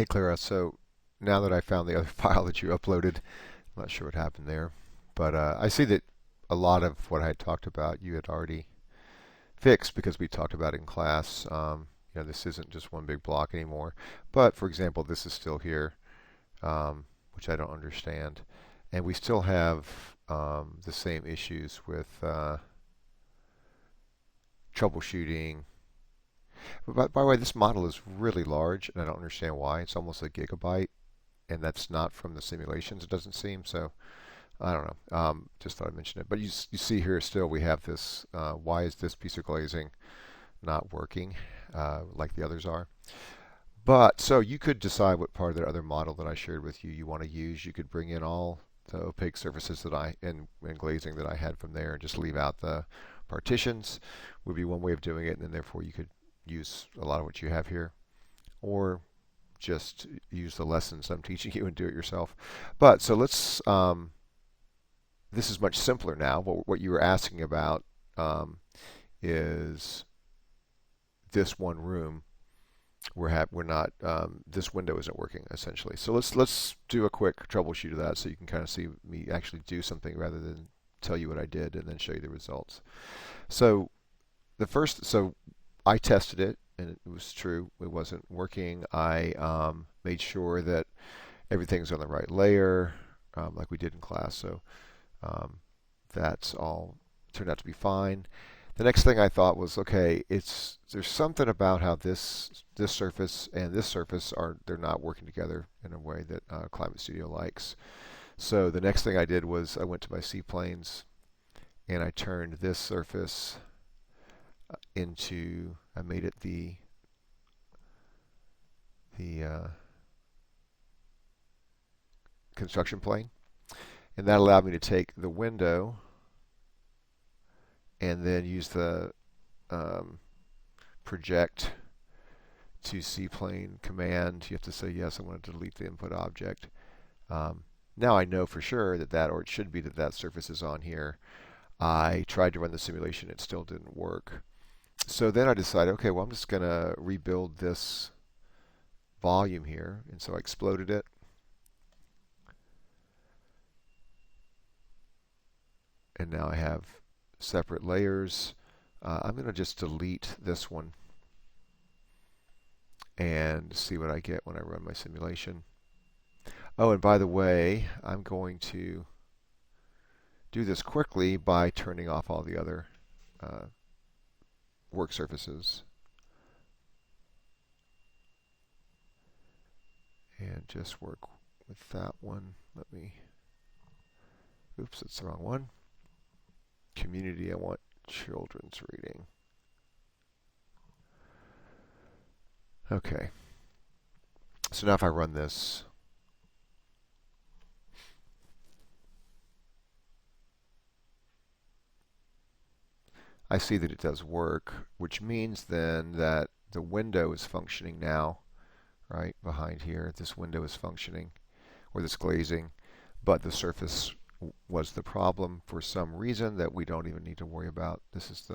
Hey Clara, so now that I found the other file that you uploaded, I'm not sure what happened there, but I see that a lot of what I had talked about you had already fixed because we talked about it in class. This isn't just one big block anymore. But for example, this is still here, which I don't understand, and we still have the same issues with troubleshooting. But by the way, this model is really large, and I don't understand why. It's almost a gigabyte, and that's not from the simulations, it doesn't seem. So I don't know. Just thought I'd mention it. But you see here still we have this. Why is this piece of glazing not working like the others are? But so you could decide what part of the other model that I shared with you want to use. You could bring in all the opaque surfaces that and glazing that I had from there and just leave out the partitions would be one way of doing it, and then therefore you could use a lot of what you have here. Or just use the lessons I'm teaching you and do it yourself. But so let's this is much simpler now. What you were asking about is this one room. We're not this window isn't working essentially. So let's do a quick troubleshoot of that so you can kind of see me actually do something rather than tell you what I did and then show you the results. So so I tested it and it was true. It wasn't working. I made sure that everything's on the right layer, like we did in class. So um, that's all turned out to be fine. The next thing I thought was, okay, there's something about how this surface and this surface they're not working together in a way that Climate Studio likes. So the next thing I did was I went to my C-planes and I turned this surface I made it the construction plane, and that allowed me to take the window and then use the um, project to C-plane command. You have to say yes, I want to delete the input object. Now I know for sure or it should be that surface is on here. I tried to run the simulation, it still didn't work. So then I decided, okay, well I'm just going to rebuild this volume here, and so I exploded it. And now I have separate layers. I'm going to just delete this one and see what I get when I run my simulation. Oh, and by the way, I'm going to do this quickly by turning off all the other work surfaces. And just work with that one. Oops, it's the wrong one. Community, I want children's reading. Okay. So now if I run this, I see that it does work, which means then that the window is functioning now, right behind here. This window is functioning, or this glazing, but the surface was the problem for some reason that we don't even need to worry about. This is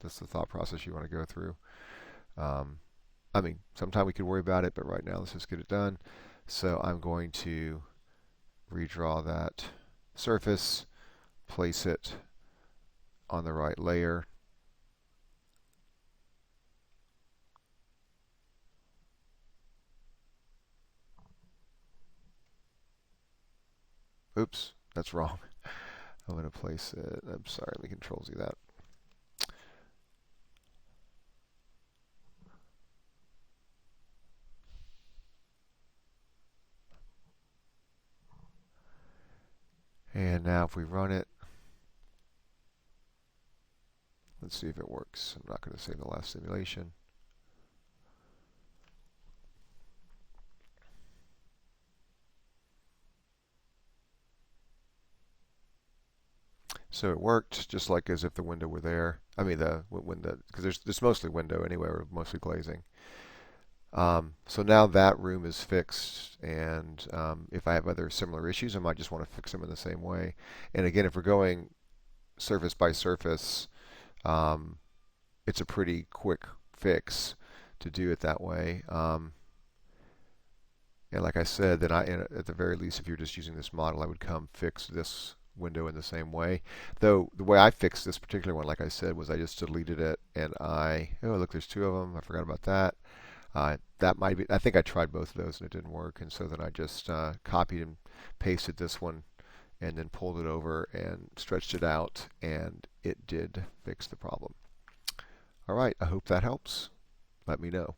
that's the thought process you want to go through. I mean, sometime we could worry about it, but right now let's just get it done. So I'm going to redraw that surface, place it on the right layer. Oops, that's wrong. I'm going to place it. I'm sorry, let me Control Z that. And now if we run it, let's see if it works. I'm not going to save the last simulation. So it worked just like as if the window were there. I mean the window, because there's mostly window anyway, or mostly glazing. So now that room is fixed, and if I have other similar issues, I might just want to fix them in the same way. And again, if we're going surface by surface, um, it's a pretty quick fix to do it that way. And like I said, then at the very least, if you're just using this model, I would come fix this window in the same way. Though the way I fixed this particular one, like I said, was I just deleted it and oh look, there's two of them. I forgot about that. That might be, I think I tried both of those and it didn't work. And so then I just copied and pasted this one and then pulled it over and stretched it out, and it did fix the problem. All right, I hope that helps. Let me know.